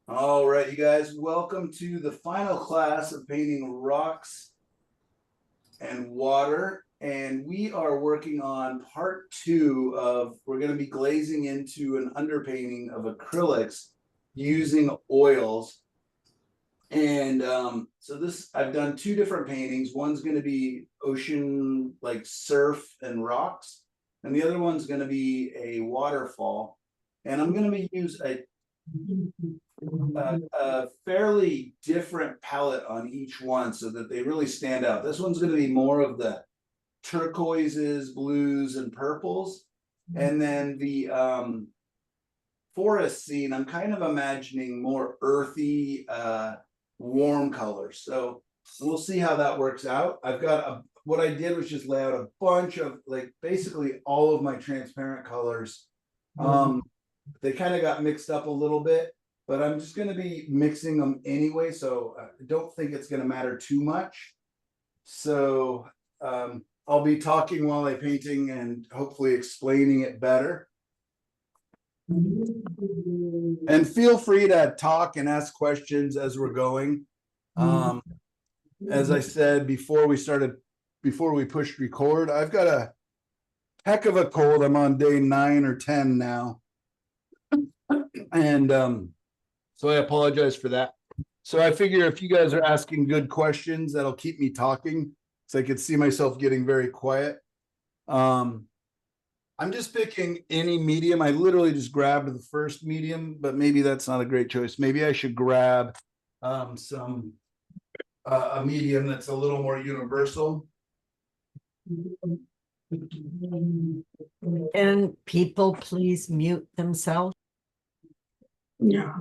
All right, you guys, welcome to the final class of painting rocks and water. And we are working on part 2 of, we're going to be glazing into an underpainting of acrylics using oils. And so I've done 2 different paintings. One's going to be ocean, like surf and rocks, and the other one's going to be a waterfall. And I'm going to use a fairly different palette on each one so that they really stand out. This one's going to be more of the turquoises, blues, and purples. And then the forest scene, I'm kind of imagining more earthy, warm colors. So we'll see how that works out. What I did was just lay out a bunch of, like, basically all of my transparent colors. They kind of got mixed up a little bit, but I'm just going to be mixing them anyway, so I don't think it's going to matter too much. So I'll be talking while I'm painting and hopefully explaining it better. And feel free to talk and ask questions as we're going. As I said before we pushed record, I've got a heck of a cold. I'm on day 9 or 10 now. And so I apologize for that. So I figure if you guys are asking good questions, that'll keep me talking. So I could see myself getting very quiet. I'm just picking any medium. I literally just grabbed the first medium, but maybe that's not a great choice. Maybe I should grab a medium that's a little more universal. And people please mute themselves. Yeah.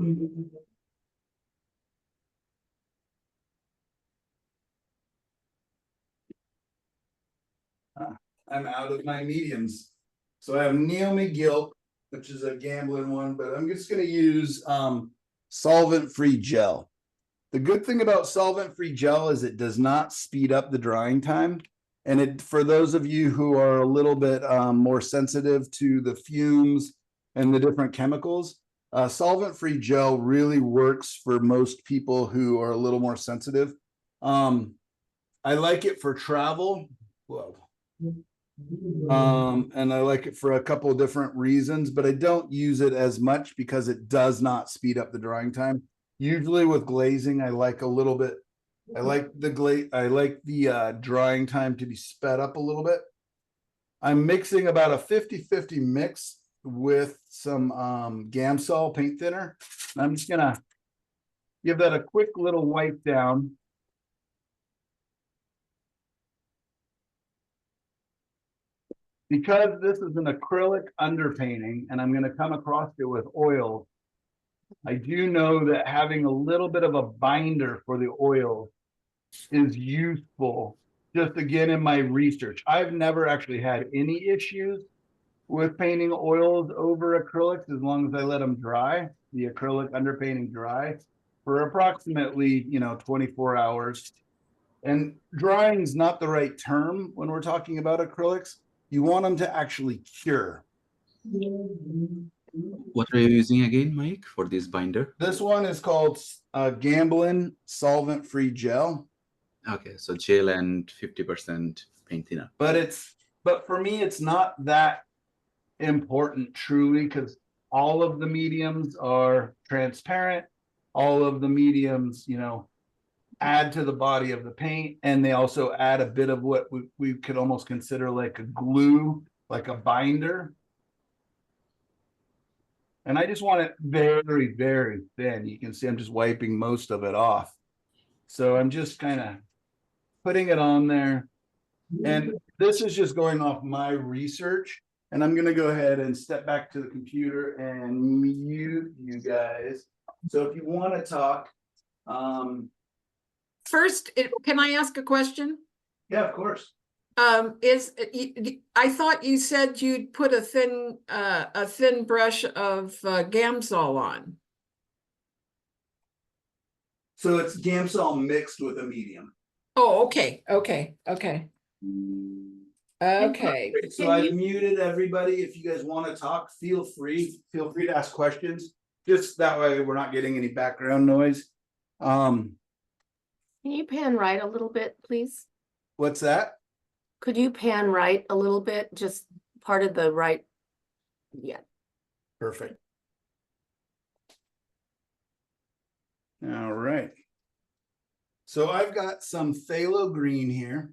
I'm out of my mediums. So I have Neo McGill, which is a gambling one, but I'm just going to use solvent-free gel. The good thing about solvent-free gel is it does not speed up the drying time. And for those of you who are a little bit more sensitive to the fumes and the different chemicals, solvent-free gel really works for most people who are a little more sensitive. I like it for travel. Whoa. And I like it for a couple of different reasons, but I don't use it as much because it does not speed up the drying time. Usually with glazing, I like the drying time to be sped up a little bit. I'm mixing about a 50-50 mix with some Gamsol paint thinner. I'm just gonna give that a quick little wipe down. Because this is an acrylic underpainting and I'm going to come across it with oil, I do know that having a little bit of a binder for the oil is useful. Just again, in my research, I've never actually had any issues with painting oils over acrylics as long as I let them dry, the acrylic underpainting dry for approximately 24 hours. And drying is not the right term when we're talking about acrylics. You want them to actually cure. What are you using again, Mike, for this binder? This one is called Gamblin solvent-free gel. Okay, so gel and 50% paint thinner. But for me, it's not that important truly, because all of the mediums are transparent. All of the mediums, add to the body of the paint, and they also add a bit of what we could almost consider like a glue, like a binder. And I just want it very, very thin. You can see I'm just wiping most of it off. So I'm just kind of putting it on there. And this is just going off my research. And I'm going to go ahead and step back to the computer and mute you guys. So if you want to talk, first, can I ask a question? yeah, of course. I thought you said you'd put a thin brush of Gamsol on. So it's Gamsol mixed with a medium. Oh, okay. Okay. So I muted everybody. If you guys want to talk, feel free to ask questions. Just that way we're not getting any background noise. Can you pan right a little bit, please? What's that? Could you pan right a little bit, just part of the right? Yeah. Perfect. All right. So I've got some phthalo green here.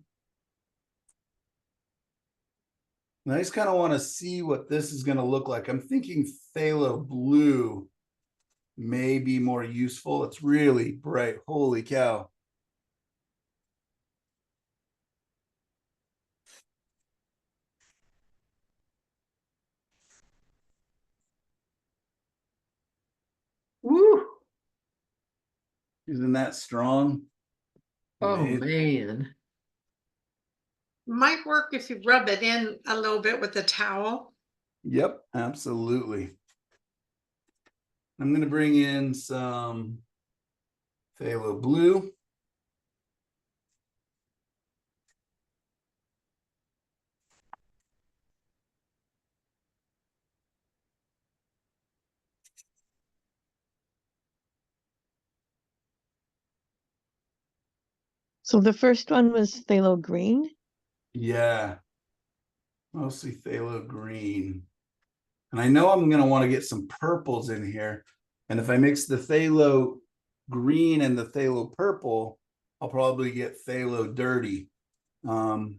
And I just kind of want to see what this is going to look like. I'm thinking phthalo blue may be more useful. It's really bright. Holy cow. Woo. Isn't that strong? Oh, Amazing. man. Might work if you rub it in a little bit with a towel. Yep, absolutely. I'm going to bring in some phthalo blue. So the first one was phthalo green. Yeah, mostly phthalo green. And I know I'm going to want to get some purples in here. And if I mix the phthalo green and the phthalo purple, I'll probably get phthalo dirty. So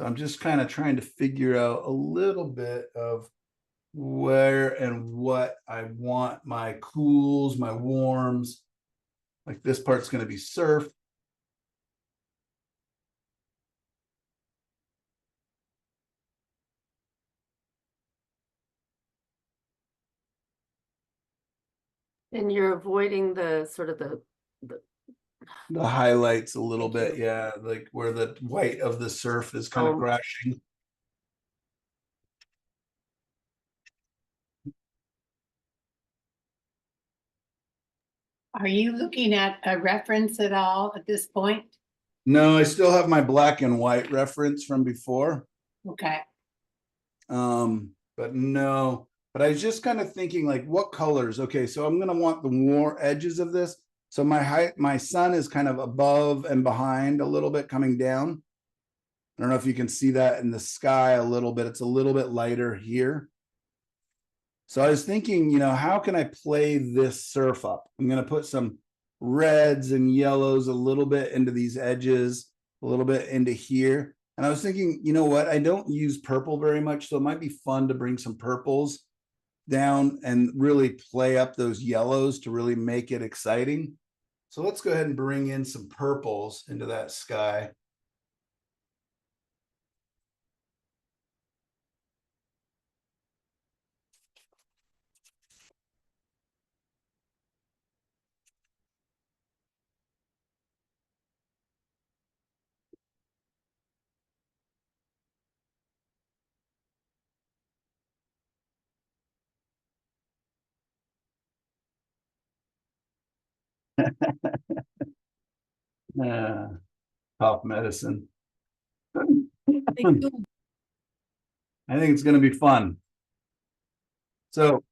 I'm just kind of trying to figure out a little bit of where and what I want my cools, my warms. Like this part's going to be surf. And you're avoiding the sort of the The highlights a little Thank bit, you. yeah, like where the white of the surf is kind of Oh. crashing. Are you looking at a reference at all at this point? No, I still have my black and white reference from before. Okay. But no, but I was just kind of thinking like what colors? Okay, so I'm gonna want the warm edges of this. So my sun is kind of above and behind a little bit coming down. I don't know if you can see that in the sky a little bit. It's a little bit lighter here. So I was thinking, how can I play this surf up? I'm going to put some reds and yellows a little bit into these edges, a little bit into here. And I was thinking, you know what? I don't use purple very much, so it might be fun to bring some purples down and really play up those yellows to really make it exciting. So let's go ahead and bring in some purples into that sky. Tough medicine. I think it's going to be fun. So,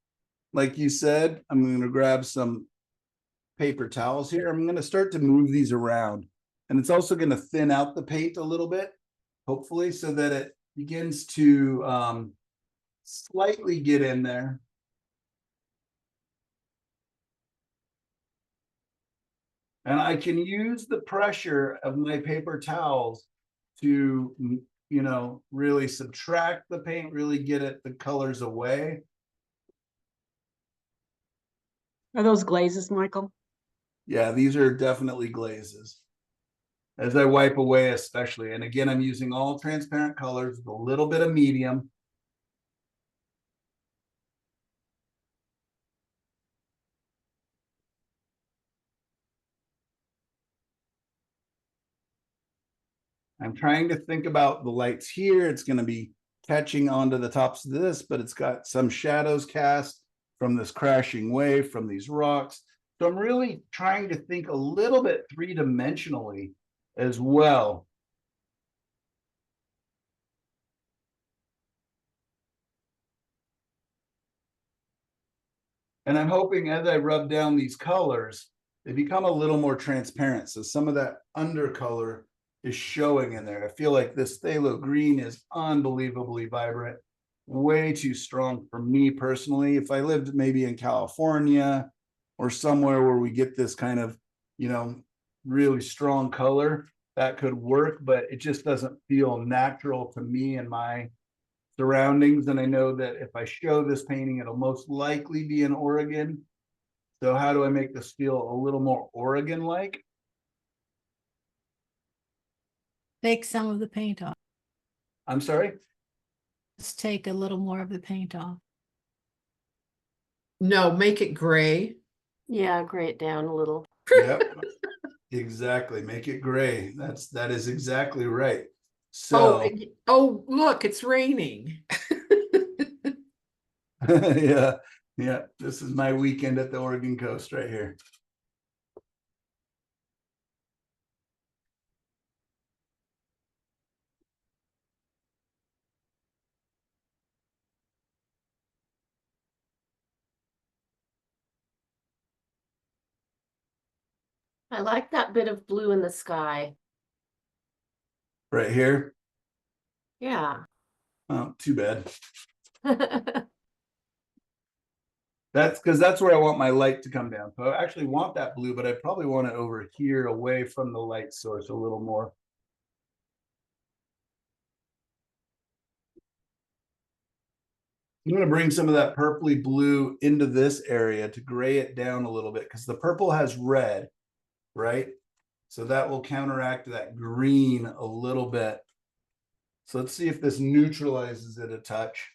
like you said, I'm going to grab some paper towels here. I'm going to start to move these around. And it's also going to thin out the paint a little bit, hopefully, so that it begins to slightly get in there. And I can use the pressure of my paper towels to, really subtract the paint, really get the colors away. Are those glazes, Michael? Yeah, these are definitely glazes. As I wipe away, especially. And again, I'm using all transparent colors with a little bit of medium. I'm trying to think about the lights here. It's going to be catching onto the tops of this, but it's got some shadows cast from this crashing wave, from these rocks. So I'm really trying to think a little bit three-dimensionally as well. And I'm hoping as I rub down these colors, they become a little more transparent. So some of that undercolor is showing in there. I feel like this phthalo green is unbelievably vibrant, way too strong for me personally. If I lived maybe in California or somewhere where we get this kind of, you know, really strong color, that could work, but it just doesn't feel natural to me and my surroundings. And I know that if I show this painting, it'll most likely be in Oregon. So how do I make this feel a little more Oregon-like? Take some of the paint off. I'm sorry? Just take a little more of the paint off. No, make it gray. Yeah, gray it down a little. Yep. Exactly. Make it gray. That is exactly right. Oh, So oh, look, it's raining. yeah, yeah. This is my weekend at the Oregon coast right here. I like that bit of blue in the sky. Right here. Yeah. Oh, too bad. That's because that's where I want my light to come down. So I actually want that blue, but I probably want it over here away from the light source a little more. I'm going to bring some of that purpley blue into this area to gray it down a little bit because the purple has red, right? So that will counteract that green a little bit. So let's see if this neutralizes it a touch.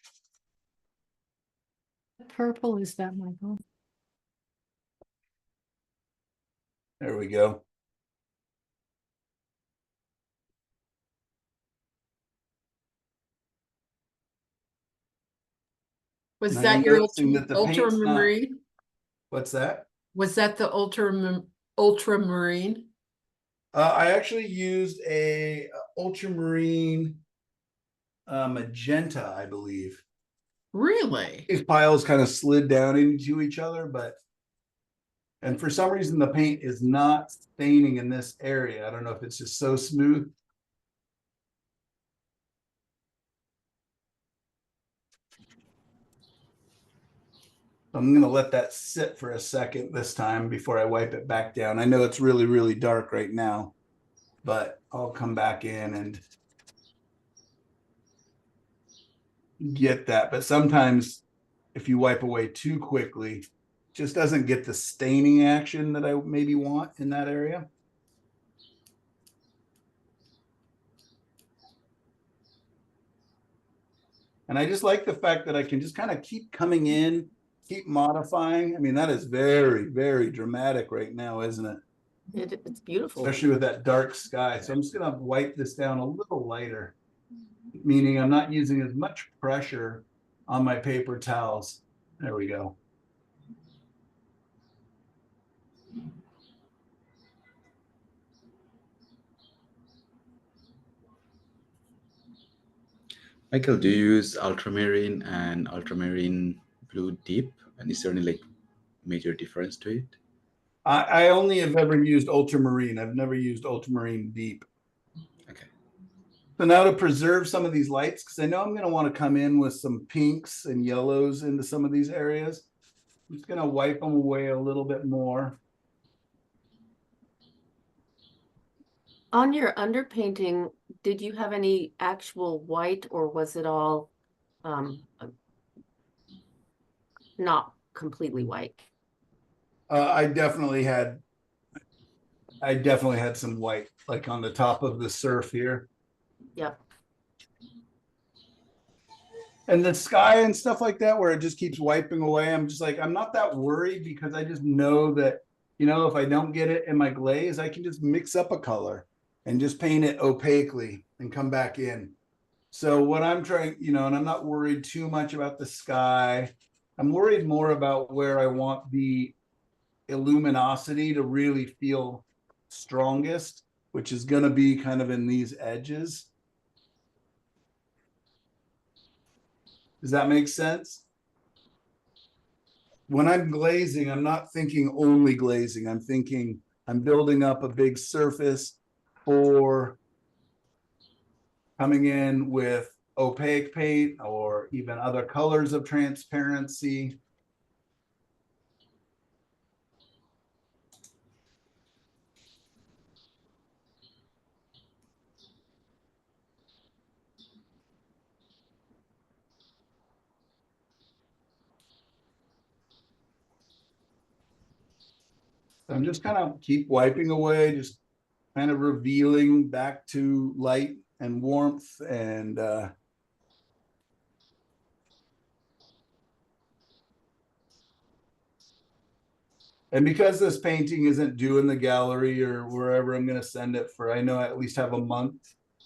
Purple is that, Michael? There we go. Was Now that you're your noticing that the paint's not- ultramarine? What's that? Was that the ultramarine? I actually used a ultramarine magenta, I believe. Really? These piles kind of slid down into each other, and for some reason the paint is not staining in this area. I don't know if it's just so smooth. I'm going to let that sit for a second this time before I wipe it back down. I know it's really, really dark right now, but I'll come back in and get that. But sometimes if you wipe away too quickly, it just doesn't get the staining action that I maybe want in that area. And I just like the fact that I can just kind of keep coming in, keep modifying. I mean, that is very, very dramatic right now, isn't it? It's beautiful. Especially with that dark sky. So I'm just going to wipe this down a little lighter, meaning I'm not using as much pressure on my paper towels. There we go. Michael, do you use ultramarine and ultramarine blue deep? And is there any like major difference to it? I only have ever used ultramarine. I've never used ultramarine deep. Okay. So now to preserve some of these lights, because I know I'm going to want to come in with some pinks and yellows into some of these areas. I'm just going to wipe them away a little bit more. On your underpainting, did you have any actual white or was it all not completely white? I definitely had some white, like on the top of the surf here. Yep. And the sky and stuff like that, where it just keeps wiping away. I'm just like, I'm not that worried because I just know that, you know, if I don't get it in my glaze, I can just mix up a color and just paint it opaquely and come back in. So what I'm trying, you know, and I'm not worried too much about the sky. I'm worried more about where I want the luminosity to really feel strongest, which is going to be kind of in these edges. Does that make sense? when I'm glazing, I'm not thinking only glazing. I'm thinking I'm building up a big surface for coming in with opaque paint or even other colors of transparency. I'm just kind of keep wiping away, just kind of revealing back to light and warmth and because this painting isn't due in the gallery or wherever I'm going to send it for, I know I at least have a month.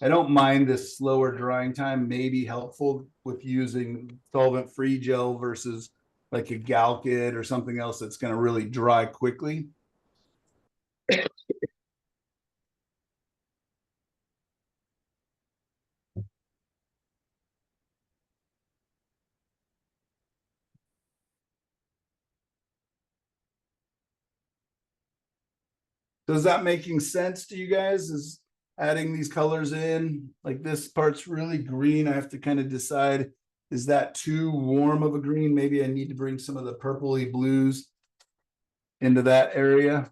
I don't mind this slower drying time, may be helpful with using solvent-free gel versus like a gal kit or something else that's going to really dry quickly. Does that making sense to you guys? Is adding these colors in, like this part's really green. I have to kind of decide, is that too warm of a green? Maybe I need to bring some of the purpley blues into that area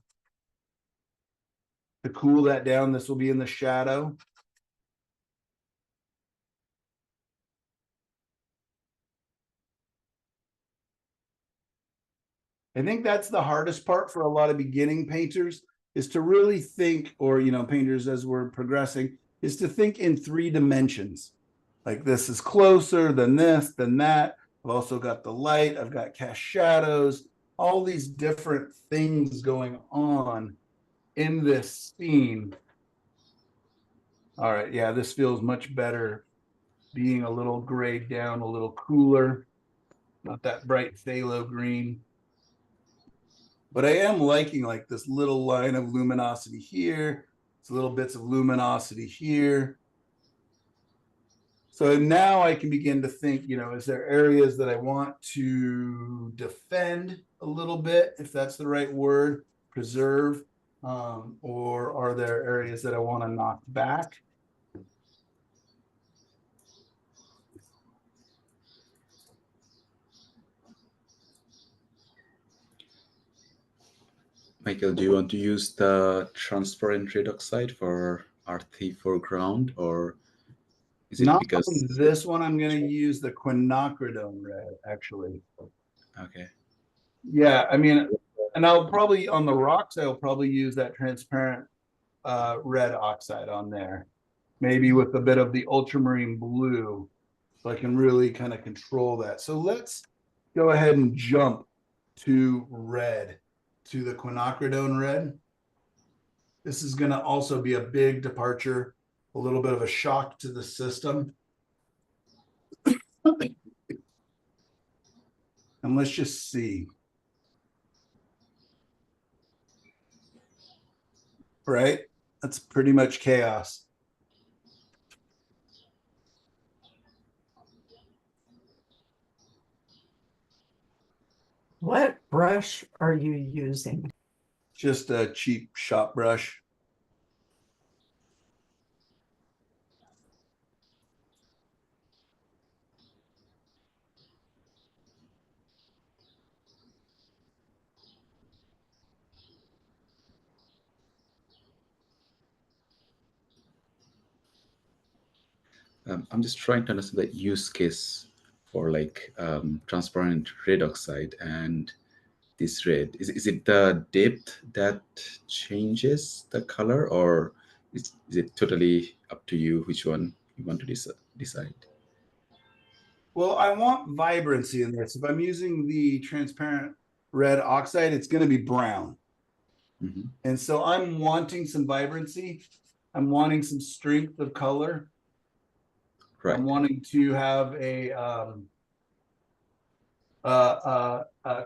to cool that down. This will be in the shadow. I think that's the hardest part for a lot of beginning painters, is to really think, or, you know, painters as we're progressing, is to think in 3 dimensions. Like this is closer than this, than that. I've also got the light, I've got cast shadows, all these different things going on in this scene. All right, yeah, this feels much better being a little grayed down, a little cooler, not that bright phthalo green. But I am liking like this little line of luminosity here, it's little bits of luminosity here. So now I can begin to think, you know, is there areas that I want to defend a little bit, if that's the right word, preserve, or are there areas that I want to knock back? Michael, do you want to use the transparent red oxide for earthy foreground, or is it Not because on this one, I'm going to use the quinacridone red, actually. okay? Yeah, I mean, and I'll probably, on the rocks, I'll probably use that transparent red oxide on there. Maybe with a bit of the ultramarine blue, so I can really kind of control that. So let's go ahead and jump to red, to the quinacridone red. This is going to also be a big departure, a little bit of a shock to the system. And let's just see. Right? That's pretty much chaos. What brush are you using? Just a cheap shop brush. I'm just trying to understand the use case for like transparent red oxide and this red. Is it the depth that changes the color, or is it totally up to you which one you want to decide? Well, I want vibrancy in this. If I'm using the transparent red oxide, it's going to be brown. Mhm. And so I'm wanting some vibrancy. I'm wanting some strength of color. Right. I'm wanting to have a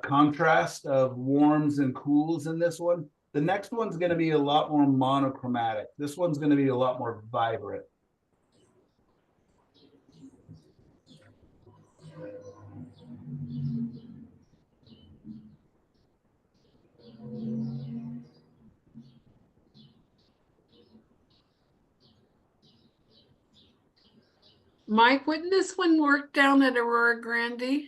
contrast of warms and cools in this one. The next one's going to be a lot more monochromatic. This one's going to be a lot more vibrant. Mike, wouldn't this one work down at Aurora Grande?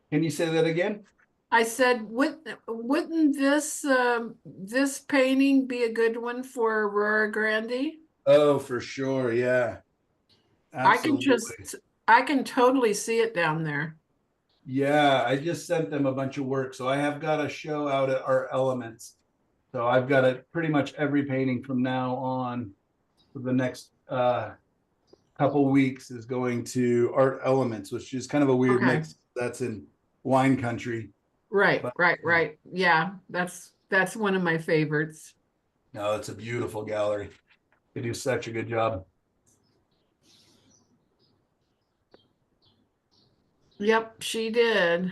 Can you say that again? I said, wouldn't this painting be a good one for Aurora Grande? Oh, for sure. Yeah. I can Absolutely. I can totally see it down there. Yeah, I just sent them a bunch of work. So I have got a show out at Art Elements. So I've got a pretty much every painting from now on for the next couple weeks is going to Art Elements, which is kind of a weird Okay. mix. That's in wine country. Right, But- right. Yeah, that's one of my favorites. No, it's a beautiful gallery. They do such a good job. Yep, she did.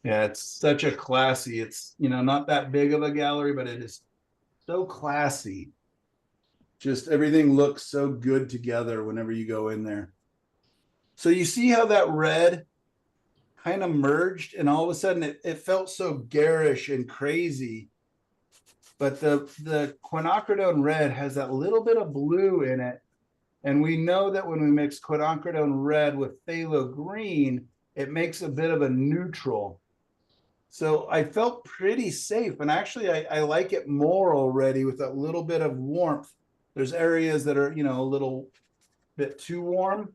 Yeah, it's such a classy, it's, not that big of a gallery, but it is so classy. Just everything looks so good together whenever you go in there. So you see how that red kind of merged and all of a sudden it felt so garish and crazy. But the quinacridone red has that little bit of blue in it. And we know that when we mix quinacridone red with phthalo green, it makes a bit of a neutral. So I felt pretty safe. And actually, I like it more already with a little bit of warmth. There's areas that are, a little bit too warm.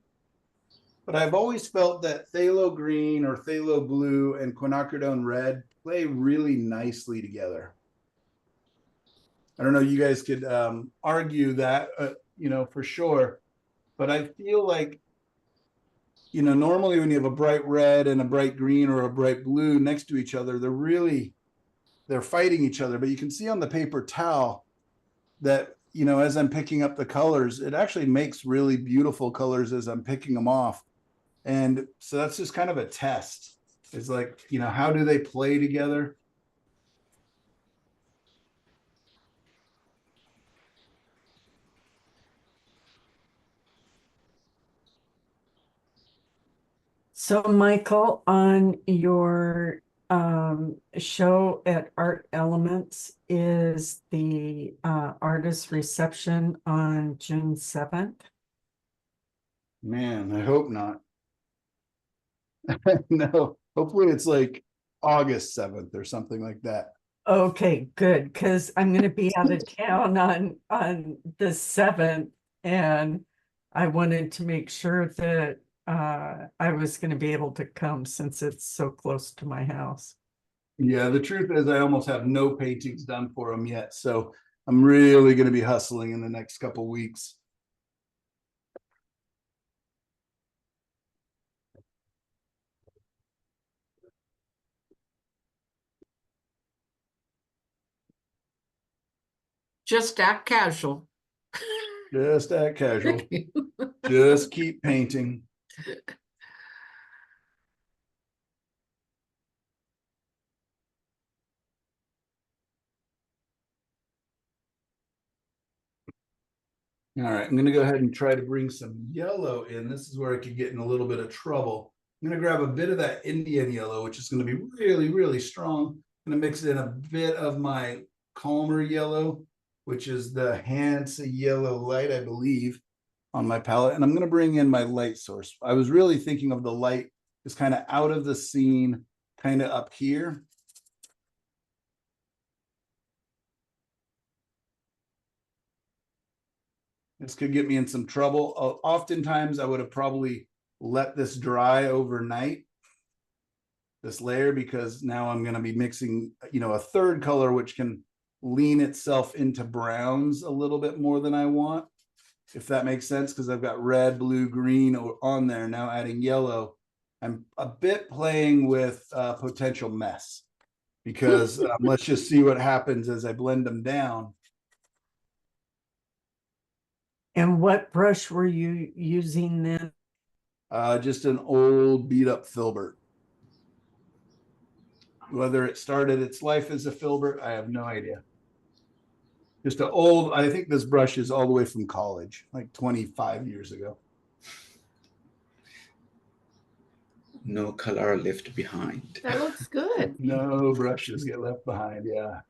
But I've always felt that phthalo green or phthalo blue and quinacridone red play really nicely together. I don't know, you guys could argue that, for sure. But I feel like, normally when you have a bright red and a bright green or a bright blue next to each other, they're fighting each other. But you can see on the paper towel that, as I'm picking up the colors, it actually makes really beautiful colors as I'm picking them off. And so that's just kind of a test. It's like, how do they play together? So Michael, on your show at Art Elements, is the artist reception on June 7th? Man, I hope not. No, hopefully it's like August 7th or something like that. Okay, good, because I'm going to be out of town on the 7th, and I wanted to make sure that I was going to be able to come since it's so close to my house. Yeah, the truth is I almost have no paintings done for them yet. So I'm really going to be hustling in the next couple weeks. Just act casual. Just act casual. Just keep painting. All right, I'm going to go ahead and try to bring some yellow in. This is where I could get in a little bit of trouble. I'm going to grab a bit of that Indian yellow, which is going to be really, really strong. I'm going to mix in a bit of my calmer yellow, which is the Hansa Yellow Light, I believe, on my palette. And I'm going to bring in my light source. I was really thinking of the light is kind of out of the scene, kind of up here. This could get me in some trouble. Oftentimes I would have probably let this dry overnight, this layer, because now I'm going to be mixing, a third color, which can lean itself into browns a little bit more than I want, if that makes sense, because I've got red, blue, green on there. Now adding yellow, I'm a bit playing with potential mess, because let's just see what happens as I blend them down. And what brush were you using then? Just an old beat up filbert. Whether it started its life as a filbert, I have no idea. Just an old, I think this brush is all the way from college, like 25 years ago. No color left behind. That looks good. No brushes get left behind, yeah.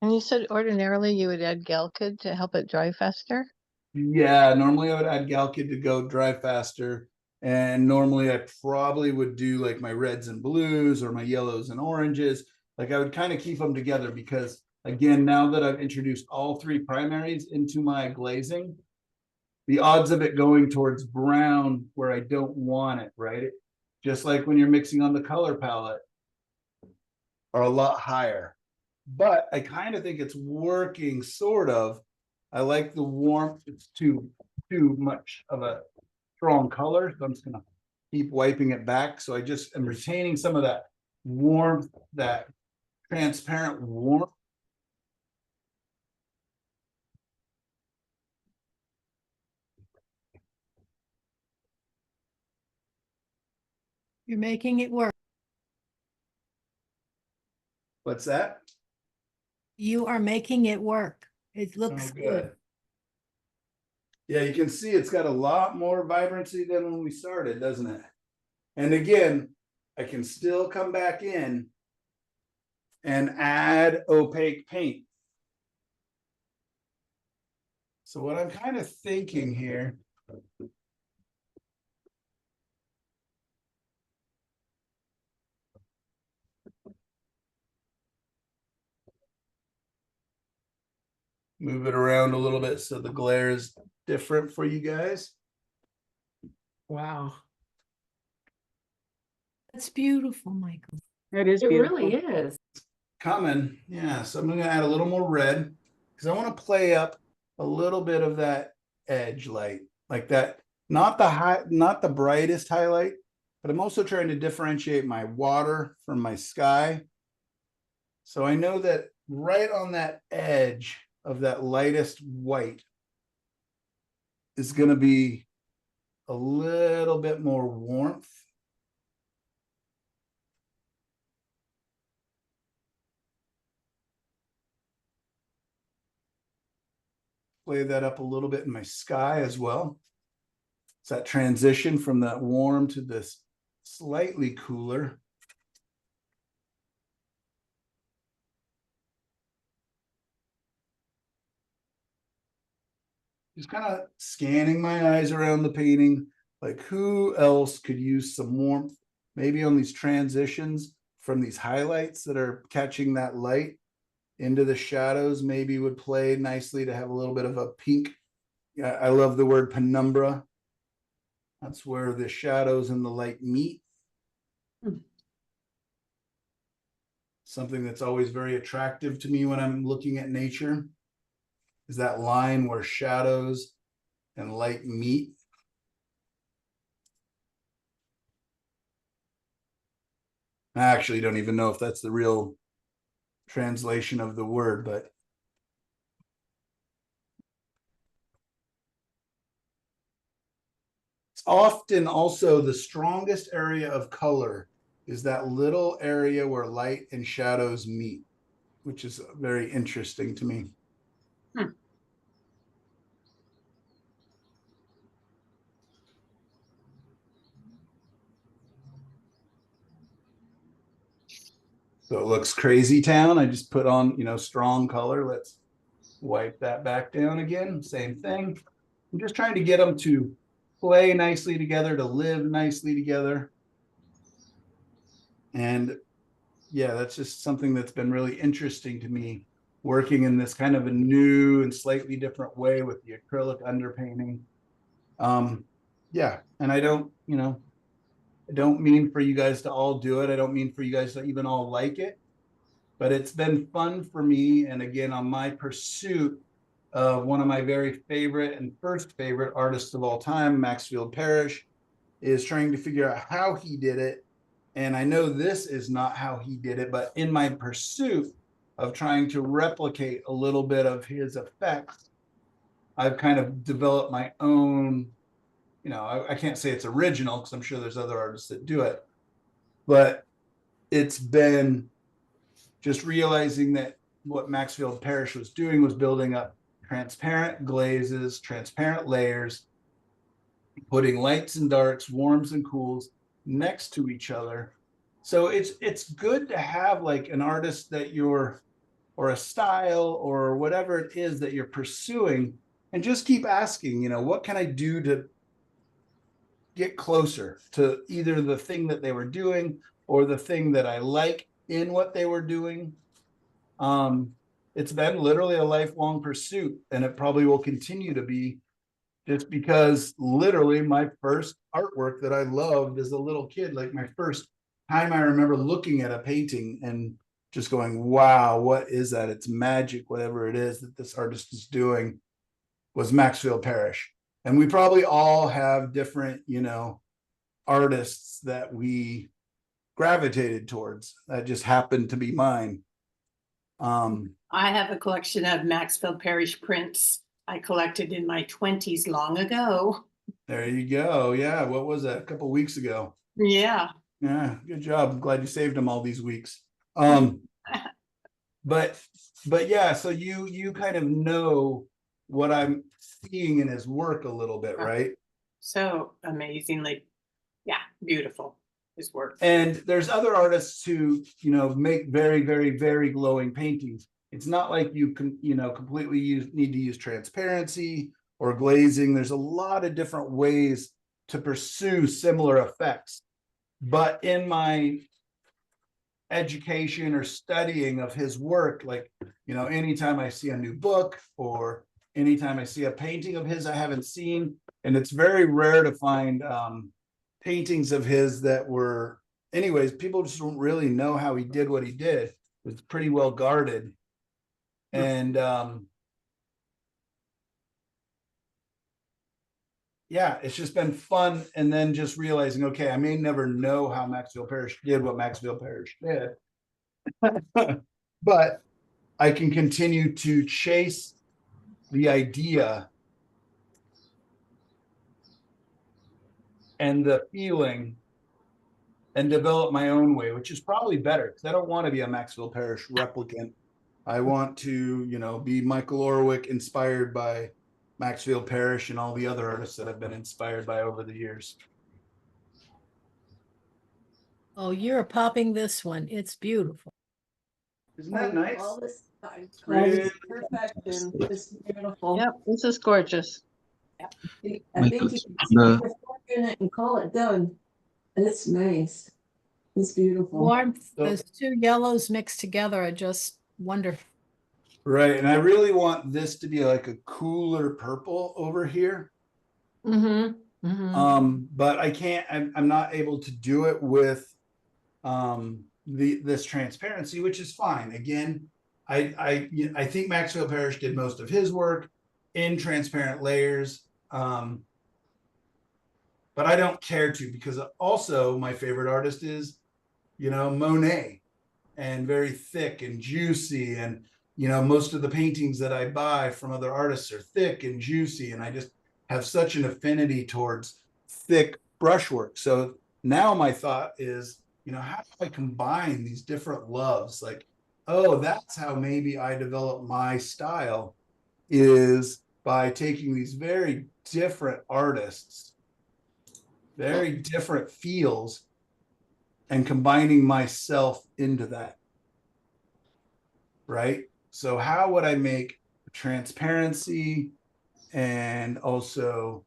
And you said ordinarily you would add Galkid to help it dry faster? Yeah, normally I would add Galkid to go dry faster. And normally I probably would do like my reds and blues or my yellows and oranges. Like I would kind of keep them together because again, now that I've introduced all three primaries into my glazing, the odds of it going towards brown where I don't want it, right? Just like when you're mixing on the color palette, are a lot higher. But I kind of think it's working sort of. I like the warmth. It's too much of a strong color. So I'm just gonna keep wiping it back. So I just am retaining some of that warmth, that transparent warmth. You're making it work. What's that? You are making it work. It looks Oh, good. Yeah, you can see it's got a lot more vibrancy than when we started, doesn't it? And again, I can still come back in and add opaque paint. So what I'm kind of thinking here, move it around a little bit so the glare is different for you guys. Wow. That's beautiful, Michael. It is It beautiful. really is. Coming, yeah. So I'm gonna add a little more red because I want to play up a little bit of that edge light, like that. Not the brightest highlight, but I'm also trying to differentiate my water from my sky. So I know that right on that edge of that lightest white is going to be a little bit more warmth. Play that up a little bit in my sky as well. It's that transition from that warm to this slightly cooler. Just kind of scanning my eyes around the painting, like who else could use some warmth, maybe on these transitions from these highlights that are catching that light into the shadows, maybe would play nicely to have a little bit of a pink. Yeah, I love the word penumbra. That's where the shadows and the light meet. Something that's always very attractive to me when I'm looking at nature is that line where shadows and light meet. I actually don't even know if that's the real translation of the word, but it's often also the strongest area of color is that little area where light and shadows meet, which is very interesting to me. So it looks crazy town. I just put on, strong color. Let's wipe that back down again. Same thing. I'm just trying to get them to play nicely together, to live nicely together. And yeah, that's just something that's been really interesting to me, working in this kind of a new and slightly different way with the acrylic underpainting. Yeah, and I don't mean for you guys to all do it. I don't mean for you guys to even all like it, but it's been fun for me. And again, on my pursuit of one of my very favorite and first favorite artists of all time, Maxfield Parrish, is trying to figure out how he did it. And I know this is not how he did it, but in my pursuit of trying to replicate a little bit of his effects, I've kind of developed my own, I can't say it's original because I'm sure there's other artists that do it, but it's been just realizing that what Maxfield Parrish was doing was building up transparent glazes, transparent layers, putting lights and darks, warms and cools next to each other. So it's good to have like an artist that you're, or a style or whatever it is that you're pursuing, and just keep asking, you know, what can I do to get closer to either the thing that they were doing or the thing that I like in what they were doing. It's been literally a lifelong pursuit, and it probably will continue to be, just because literally my first artwork that I loved as a little kid, like my first time I remember looking at a painting and just going, wow, what is that? It's magic, whatever it is that this artist is doing, was Maxfield Parrish. And we probably all have different, you know, artists that we gravitated towards. That just happened to be mine. I have a collection of Maxfield Parrish prints I collected in my 20s long ago. There you go. Yeah, what was that? A couple weeks ago. Yeah. Yeah, good job. I'm glad you saved them all these weeks. But yeah, so you kind of know what I'm seeing in his work a little bit, right? So amazingly, yeah, beautiful, his work. And there's other artists who, you know, make very, very, very glowing paintings. It's not like you can, you know, completely need to use transparency or glazing. There's a lot of different ways to pursue similar effects. But in my education or studying of his work, like, you know, anytime I see a new book or anytime I see a painting of his I haven't seen, and it's very rare to find paintings of his that were, anyways, people just don't really know how he did what he did. It was pretty well guarded. And yeah, it's just been fun. And then just realizing, okay, I may never know how Maxfield Parrish did what Maxfield Parrish did, but I can continue to chase the idea and the feeling and develop my own way, which is probably better, because I don't want to be a Maxfield Parrish replicant. I want to, you know, be Michael Orwick, inspired by Maxfield Parrish and all the other artists that I've been inspired by over the years. Oh, you're popping this one. It's beautiful. Isn't that nice? All this Really? perfection is beautiful. Yep, this is gorgeous. I think Michael, you can the- stick your fork in it and call it done. It's nice. It's beautiful. Warmth, So- those two yellows mixed together are just wonderful. Right. And I really want this to be like a cooler purple over here. Mm-hmm. Mm-hmm. But I can't, I'm not able to do it with this transparency, which is fine. Again, I think Maxfield Parrish did most of his work in transparent layers. But I don't care to, because also my favorite artist is, you know, Monet, and very thick and juicy. And, you know, most of the paintings that I buy from other artists are thick and juicy. And I just have such an affinity towards thick brushwork. So now my thought is, you know, how do I combine these different loves? Like, oh, that's how maybe I develop my style, is by taking these very different artists, very different feels, and combining myself into that. Right? So how would I make transparency and also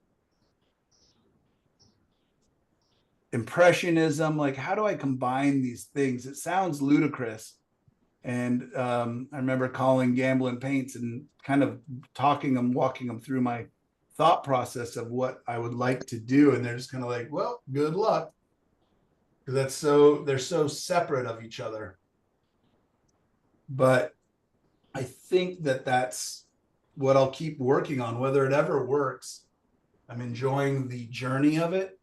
impressionism? Like, how do I combine these things? It sounds ludicrous. And I remember calling Gamblin' Paints and kind of talking them, walking them through my thought process of what I would like to do. And they're just kind of like, well, good luck. Because that's so, they're so separate of each other. But I think that that's what I'll keep working on, whether it ever works. I'm enjoying the journey of it.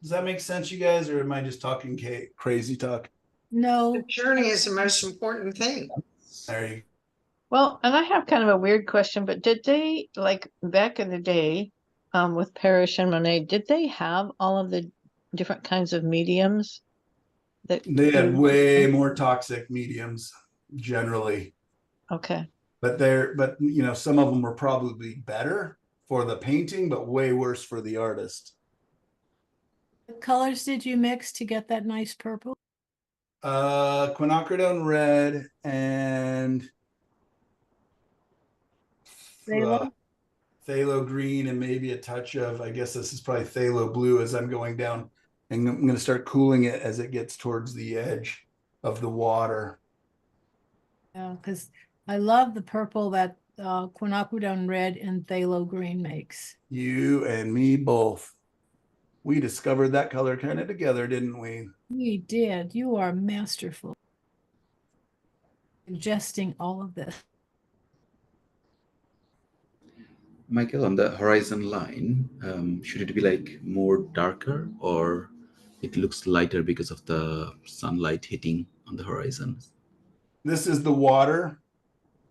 Does that make sense, you guys, or am I just talking crazy talk? No, The journey is the most important thing. There you Well, and I have kind of a weird question, but did they, like back in the day, with Parrish and Monet, did they have all of the different kinds of mediums that They had you- way more toxic mediums generally, Okay. but you know, some of them were probably better for the painting, but way worse for the artist. what colors did you mix to get that nice purple? Quinacridone red and Phthalo? phthalo green and maybe a touch of, I guess this is probably phthalo blue as I'm going down. And I'm going to start cooling it as it gets towards the edge of the water. Yeah, because I love the purple that quinacridone red and phthalo green makes. You and me both. We discovered that color kind of together, didn't we? We did. You are masterful. Ingesting all of this. Michael, on the horizon line, should it be like more darker or it looks lighter because of the sunlight hitting on the horizon? This is the water.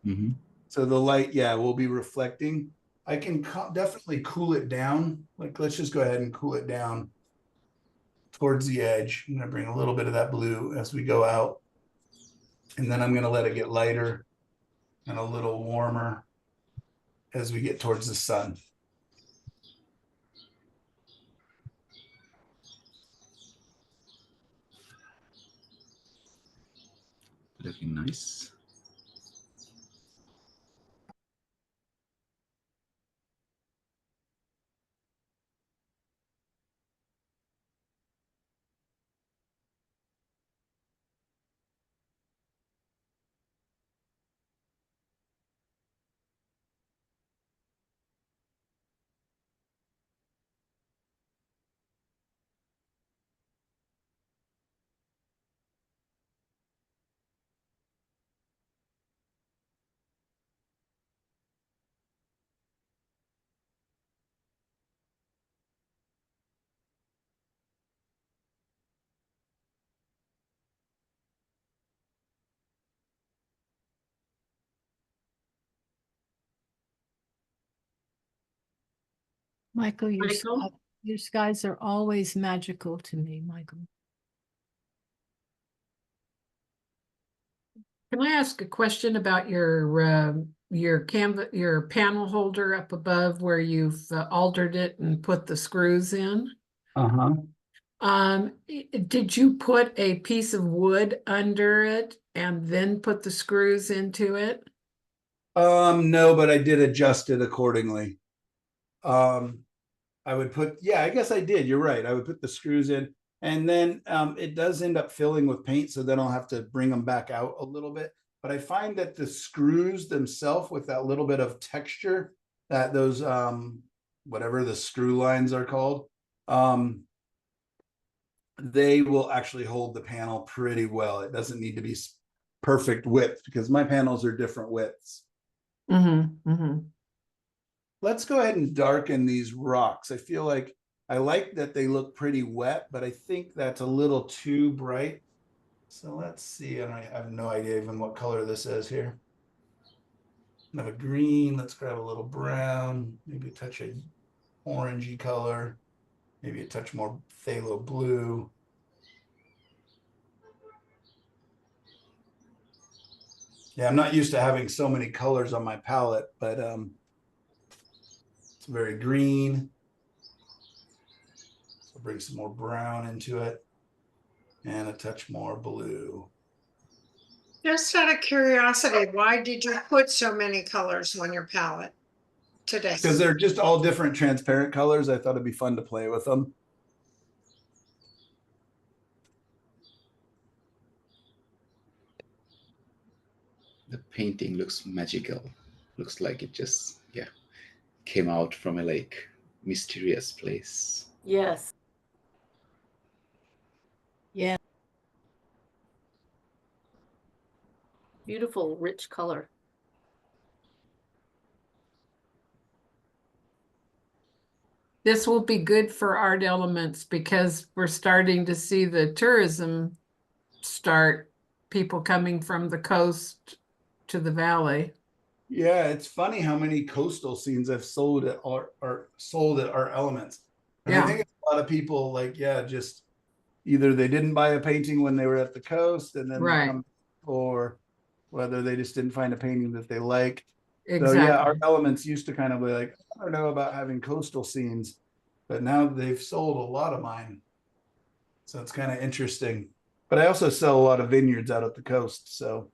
Mm-hmm. So the light, yeah, will be reflecting. I can definitely cool it down. Like, let's just go ahead and cool it down towards the edge. I'm going to bring a little bit of that blue as we go out. And then I'm going to let it get lighter and a little warmer as we get towards the sun. Looking nice. Michael, Michael? your skies are always magical to me, Michael. Can I ask a question about your canvas, your panel holder up above where you've altered it and put the screws in? Uh-huh. Did you put a piece of wood under it and then put the screws into it? No, but I did adjust it accordingly. I would put, yeah, I guess I did. You're right. I would put the screws in and then it does end up filling with paint. So then I'll have to bring them back out a little bit. But I find that the screws themselves with that little bit of texture that those, whatever the screw lines are called, they will actually hold the panel pretty well. It doesn't need to be perfect width because my panels are different widths. Mm-hmm, mm-hmm. Let's go ahead and darken these rocks. I feel like I like that they look pretty wet, but I think that's a little too bright. So let's see. And I have no idea even what color this is here. I have a green. Let's grab a little brown, maybe a touch of orangey color, maybe a touch more phthalo blue. Yeah, I'm not used to having so many colors on my palette, but it's very green. So bring some more brown into it and a touch more blue. Just out of curiosity, why did you put so many colors on your palette today? Because they're just all different transparent colors. I thought it'd be fun to play with them. The painting looks magical. Looks like it just, yeah, came out from a like mysterious place. Yes. Yeah. Beautiful, rich color. This will be good for art elements because we're starting to see the tourism start, people coming from the coast to the valley. Yeah, it's funny how many coastal scenes I've sold at Art Elements. And Yeah. I think it's a lot of people like, yeah, just either they didn't buy a painting when they were at the coast and then they Right. come, or whether they just didn't find a painting that they like. So yeah, Exactly. Art Elements used to kind of be like, I don't know about having coastal scenes, but now they've sold a lot of mine. So it's kind of interesting. But I also sell a lot of vineyards out at the coast. So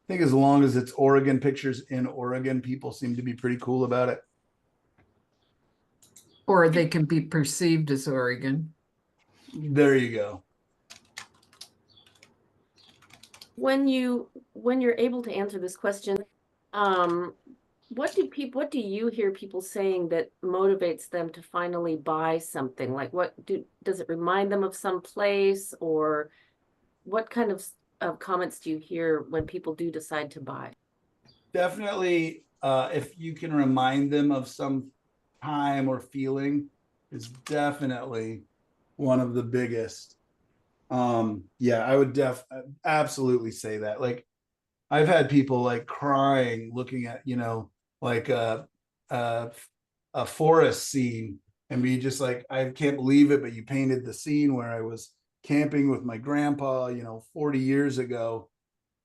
think as long as it's Oregon pictures in Oregon, people seem to be pretty cool about it. Or they can be perceived as Oregon. There you go. When you're able to answer this question, what do you hear people saying that motivates them to finally buy something? Like does it remind them of some place, or what kind of comments do you hear when people do decide to buy? Definitely, if you can remind them of some time or feeling, is definitely one of the biggest. Yeah, I would absolutely say that. Like, I've had people like crying looking at, like a forest scene and be just like, I can't believe it, but you painted the scene where I was camping with my grandpa, 40 years ago.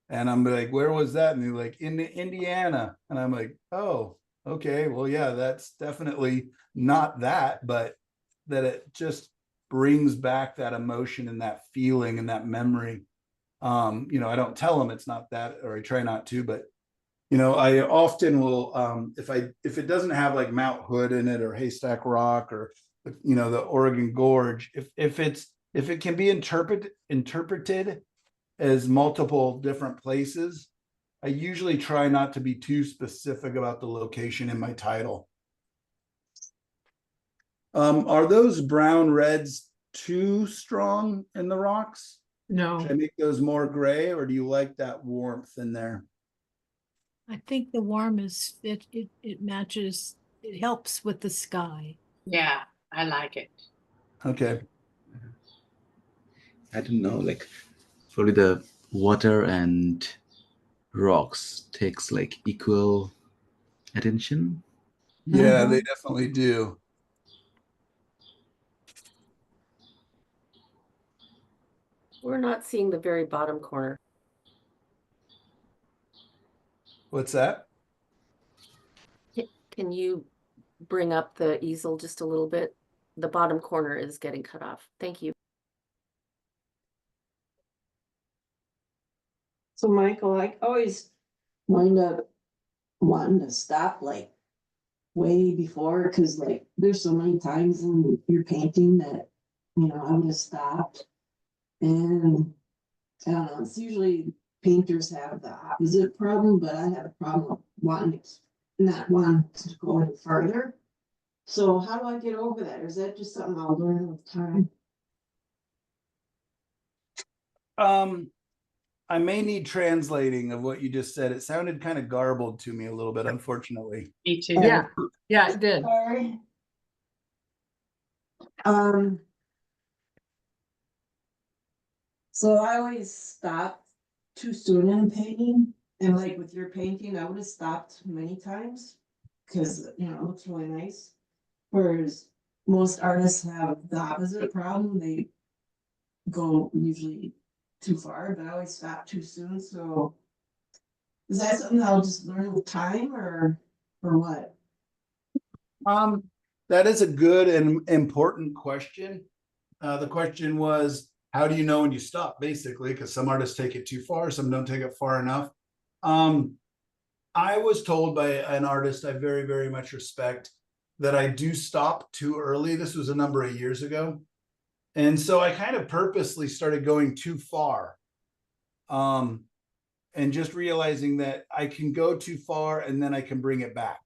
And I'm like, where was that? And they're like, in Indiana. And I'm like, oh, okay. Well, yeah, that's definitely not that, but that it just brings back that emotion and that feeling and that memory. I don't tell them it's not that, or I try not to, but I often will, if it doesn't have like Mount Hood in it or Haystack Rock or the Oregon Gorge, if it can be interpreted as multiple different places, I usually try not to be too specific about the location in my title. Are those brown reds too strong in the rocks? No, Should I make those more gray, or do you like that warmth in there? I think the warm is, it matches, it helps with the sky. Yeah, I like it. Okay. I don't know, like probably the water and rocks takes like equal attention. Yeah, they definitely do. We're not seeing the very bottom corner. What's that? Can you bring up the easel just a little bit? The bottom corner is getting cut off. Thank you. So Michael, I always wind up wanting to stop like way before, because like there's so many times in your painting that I would have stopped, and I don't know, it's usually painters have the opposite problem, but I have a problem wanting to not wanting to go any further. So how do I get over that? Or is that just something I'll learn with time? I may need translating of what you just said. It sounded kind of garbled to me a little bit, unfortunately. Me too. yeah, yeah, it did. Sorry. So I always stop too soon in painting, and like with your painting, I would have stopped many times because it looks really nice. Whereas most artists have the opposite problem. They go usually too far, but I always stop too soon. So is that something I'll just learn with time, or what? That is a good and important question. The question was, how do you know when you stop, basically, because some artists take it too far, some don't take it far enough. I was told by an artist I very, very much respect that I do stop too early. This was a number of years ago. And so I kind of purposely started going too far. And just realizing that I can go too far and then I can bring it back.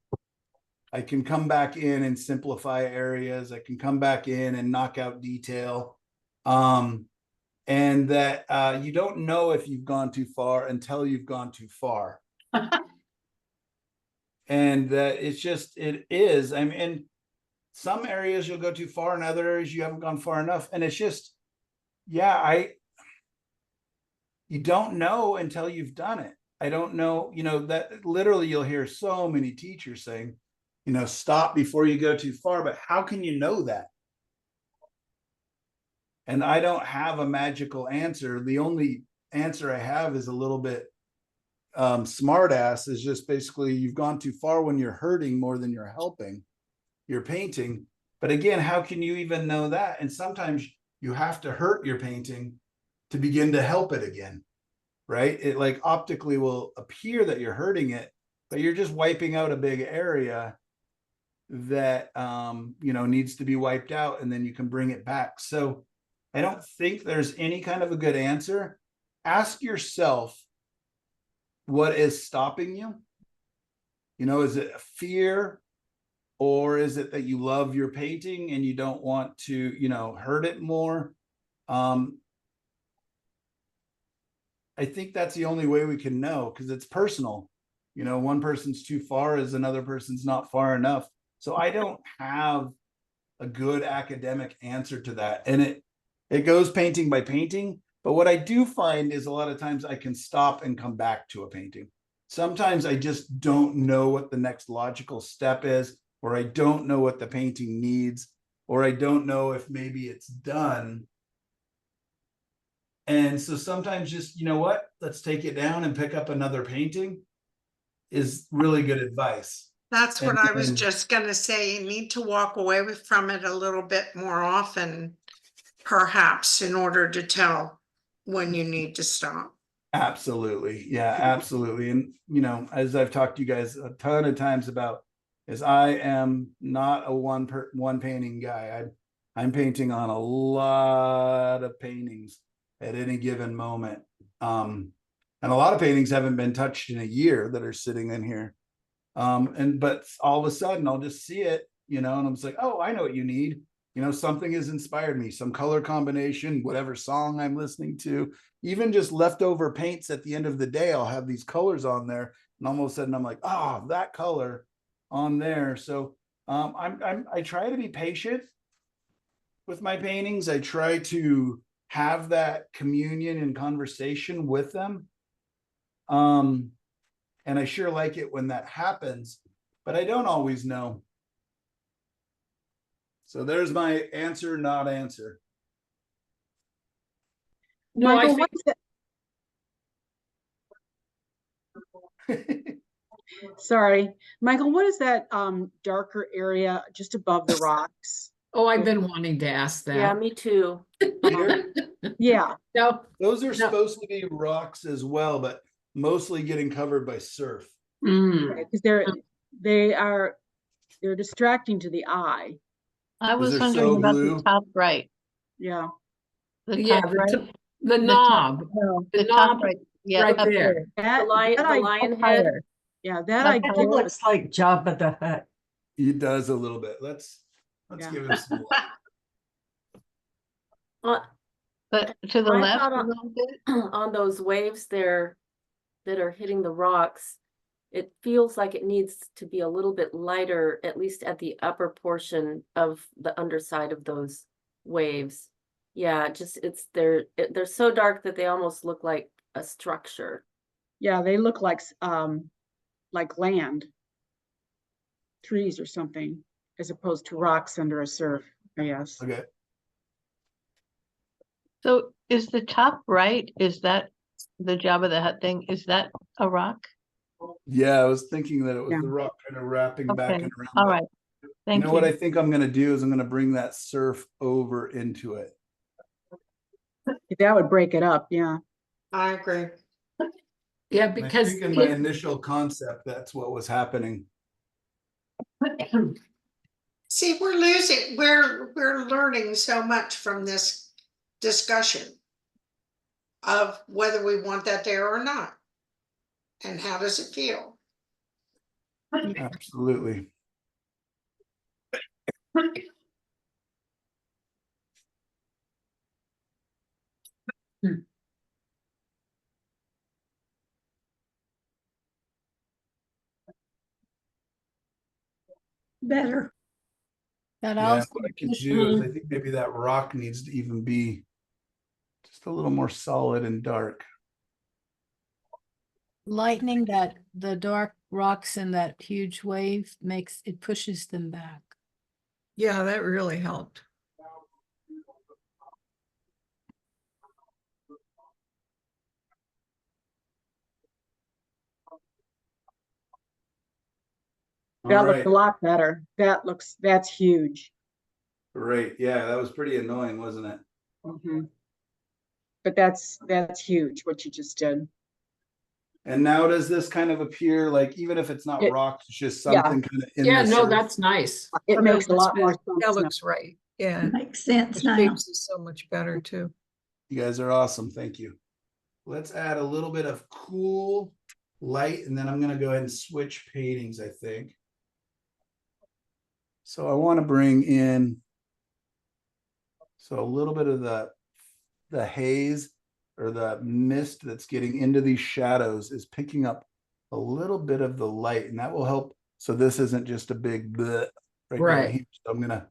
I can come back in and simplify areas. I can come back in and knock out detail. And that you don't know if you've gone too far until you've gone too far. And that it is. I mean, in some areas you'll go too far, in other areas you haven't gone far enough. And it's just, yeah, you don't know until you've done it. I don't know, that literally you'll hear so many teachers saying, stop before you go too far, but how can you know that? And I don't have a magical answer. The only answer I have is a little bit smart ass, is just basically you've gone too far when you're hurting more than you're helping your painting. But again, how can you even know that? And sometimes you have to hurt your painting to begin to help it again. right? It like optically will appear that you're hurting it, but you're just wiping out a big area that needs to be wiped out, and then you can bring it back. So I don't think there's any kind of a good answer. Ask yourself, what is stopping you? Is it a fear, or is it that you love your painting and you don't want to, hurt it more? I think that's the only way we can know, because it's personal. One person's too far is another person's not far enough. So I don't have a good academic answer to that. And it goes painting by painting. But what I do find is a lot of times I can stop and come back to a painting. Sometimes I just don't know what the next logical step is, or I don't know what the painting needs, or I don't know if maybe it's done. And so sometimes just, let's take it down and pick up another painting is really good advice. That's what And I was then- just gonna say. You need to walk away from it a little bit more often, perhaps, in order to tell when you need to stop. Absolutely. Yeah, absolutely. And, as I've talked to you guys a ton of times about, is I am not a one painting guy. I'm painting on a lot of paintings at any given moment. And a lot of paintings haven't been touched in a year that are sitting in here. But all of a sudden I'll just see it, and I'm just like, oh, I know what you need. Something has inspired me, some color combination, whatever song I'm listening to, even just leftover paints at the end of the day, I'll have these colors on there. And all of a sudden I'm like, oh, that color on there. So I try to be patient with my paintings. I try to have that communion and conversation with them. And I sure like it when that happens, but I don't always know. So there's my answer, not answer. No, I Michael, think- what is that? Sorry, Michael, what is that darker area just above the rocks? Oh, I've been wanting to ask that. Yeah, me too. Here, Yeah, No, those are No. supposed to be rocks as well, but mostly getting covered by surf. because they're distracting to the eye. I was they're wondering so about blue. the top right. Yeah. The yeah, top right. the top- knob. No, The the top knob right. Yeah, right up there. That, lion- that the I, lion Up head. higher. yeah, that Up I higher. It get. looks like Jabba the Hutt. It does a little bit. Let's Yeah. give him some. But to the I left thought a on- little bit. On those waves there that are hitting the rocks, it feels like it needs to be a little bit lighter, at least at the upper portion of the underside of those waves. Yeah, they're so dark that they almost look like a structure. Yeah, they look like land, trees or something, as opposed to rocks under a surf, I guess. Okay. So is the top right, is that the Jabba the Hutt thing? Is that a rock? Yeah, I was thinking that it was Yeah. the rock kind of wrapping back Okay, and around. all but right. Thank what I you. think I'm going to do is I'm going to bring that surf over into it. That would break it up, yeah. I agree. Yeah, And I because think in my initial concept, that's what was happening. See, we're learning so much from this discussion of whether we want that there or not. And how does it feel? Absolutely. Better. That Yeah, also what I could push do is I think maybe that rock needs to even be just a little more solid and dark. lightning that the dark rocks in that huge wave pushes them back. yeah, that really helped. That All looks right, a lot better. That's huge. great. Yeah, that was pretty annoying, wasn't it? Mhm. but that's huge what you just did. And now does this kind of appear like, even if it's not It- rocks, it's just yeah. something kind of in Yeah, the no, surf? that's nice. It No, makes a that's lot more good. sense That now. looks right. Yeah. Makes sense The now. shapes is so much better too. You guys are awesome. Thank you. Let's add a little bit of cool light, and then I'm going to go ahead and switch paintings, I think. So I want to bring in, so a little bit of the haze or the mist that's getting into these shadows is picking up a little bit of the light, and that will help. So this isn't just a big bleh right down Right. here. So I'm going to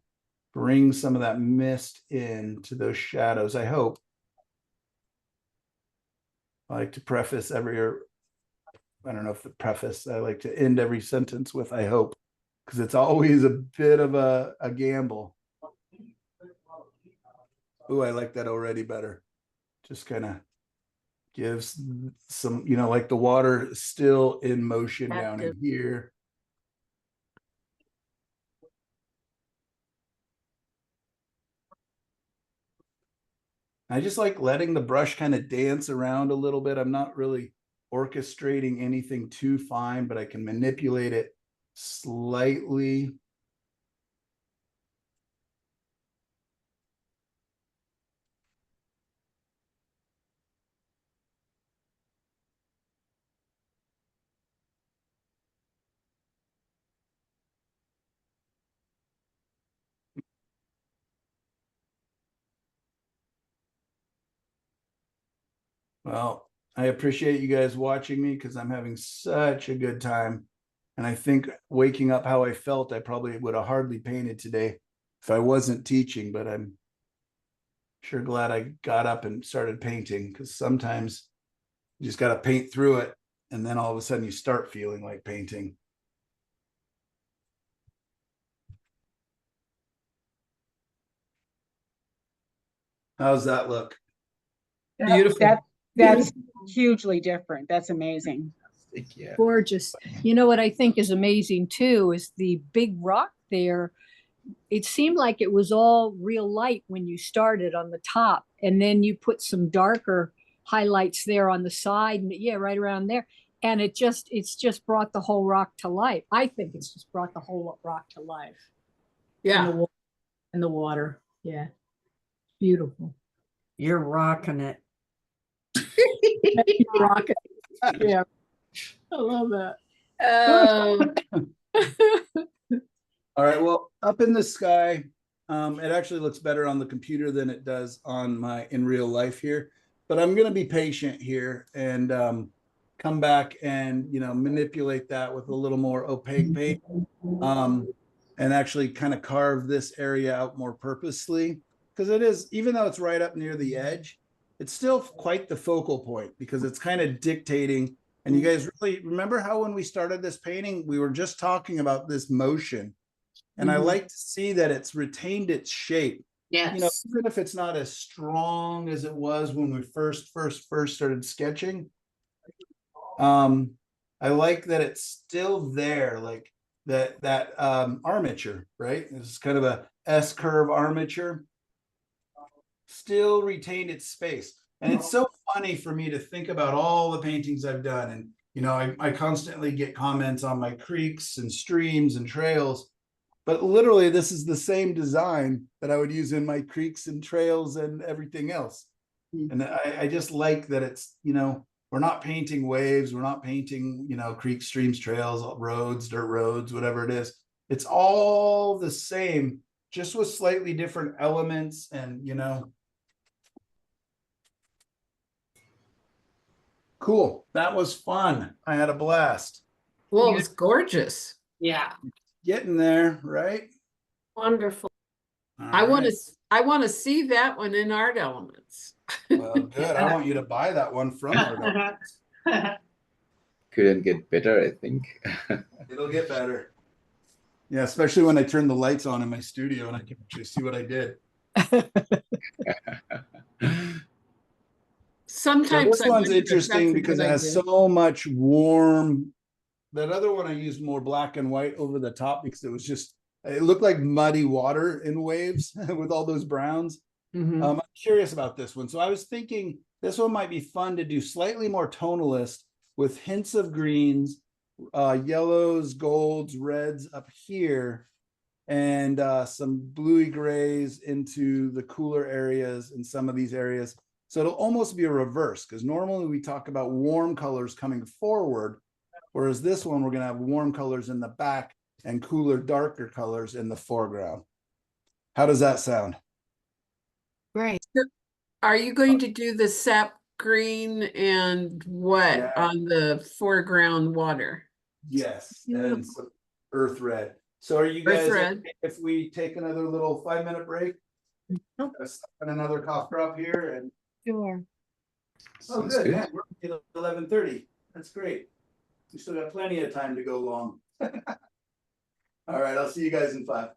bring some of that mist into those shadows, I hope. I like to preface every, or I don't know if the preface, I like to end every sentence with I hope, because it's always a bit of a gamble. Ooh, I like that already better. Just kind of gives some, you know, like the water is still in motion down in here. I just like letting the brush kind of dance around a little bit. I'm not really orchestrating anything too fine, but I can manipulate it slightly. Well, I appreciate you guys watching me because I'm having such a good time. And I think waking up how I felt, I probably would have hardly painted today if I wasn't teaching, but I'm sure glad I got up and started painting, because sometimes you just got to paint through it. And then all of a sudden you start feeling like painting. How's that look? Beautiful. That's hugely different. That's amazing. Yeah. Gorgeous. You know what I think is amazing too is the big rock there. It seemed like it was all real light when you started on the top, and then you put some darker highlights there on the side, and yeah, right around there. And it's just brought the whole rock to life. I think it's just brought the whole rock to life. Yeah. In the water. Yeah. Beautiful. You're rocking it. Rocket. Yeah. I love that. All right, well, up in the sky, it actually looks better on the computer than it does on my in real life here. But I'm going to be patient here and come back and, you know, manipulate that with a little more opaque paint, and actually kind of carve this area out more purposely, because it is, even though it's right up near the edge, it's still quite the focal point because it's kind of dictating. And you guys really remember how when we started this painting, we were just talking about this motion. And I like to see that it's retained its shape. Yes. You know, even if it's not as strong as it was when we first started sketching. I like that it's still there, like that armature, right? It's kind of a S-curve armature. Still retained its space. And it's so funny for me to think about all the paintings I've done. And, you know, I constantly get comments on my creeks and streams and trails. But literally, this is the same design that I would use in my creeks and trails and everything else. And I just like that it's, you know, we're not painting waves. We're not painting, you know, creeks, streams, trails, roads, dirt roads, whatever it is. It's all the same, just with slightly different elements and, you know. Cool. That was fun. I had a blast. Well, it was gorgeous. Yeah. Getting there, right? Wonderful. All I want right. to see that one in Art Elements. Well, good. I want you to buy that one from our Couldn't get better, I think. It'll get better. Yeah, especially when I turn the lights on in my studio and I can actually see what I did. So Sometimes this I one's wonder if interesting that's a because good it has idea. so much warm. That other one I used more black and white over the top because it was just, it looked like muddy water in waves with all those browns. Mhm. I'm curious about this one. So I was thinking this one might be fun to do slightly more tonalist with hints of greens, yellows, golds, reds up here, and some bluey grays into the cooler areas in some of these areas. So it'll almost be a reverse, because normally we talk about warm colors coming forward, whereas this one we're going to have warm colors in the back and cooler, darker colors in the foreground. How does that sound? Great. Are you going to do the sap green and what Yeah. on the foreground water? Yes, and some earth red. So are you Earth guys, red. okay if we take another little 5-minute break? Nope. And another cough drop here and, Sure. oh, Sounds good, good. man, we're at 11:30. That's great. We still got plenty of time to go long. All right, I'll see you guys in 5.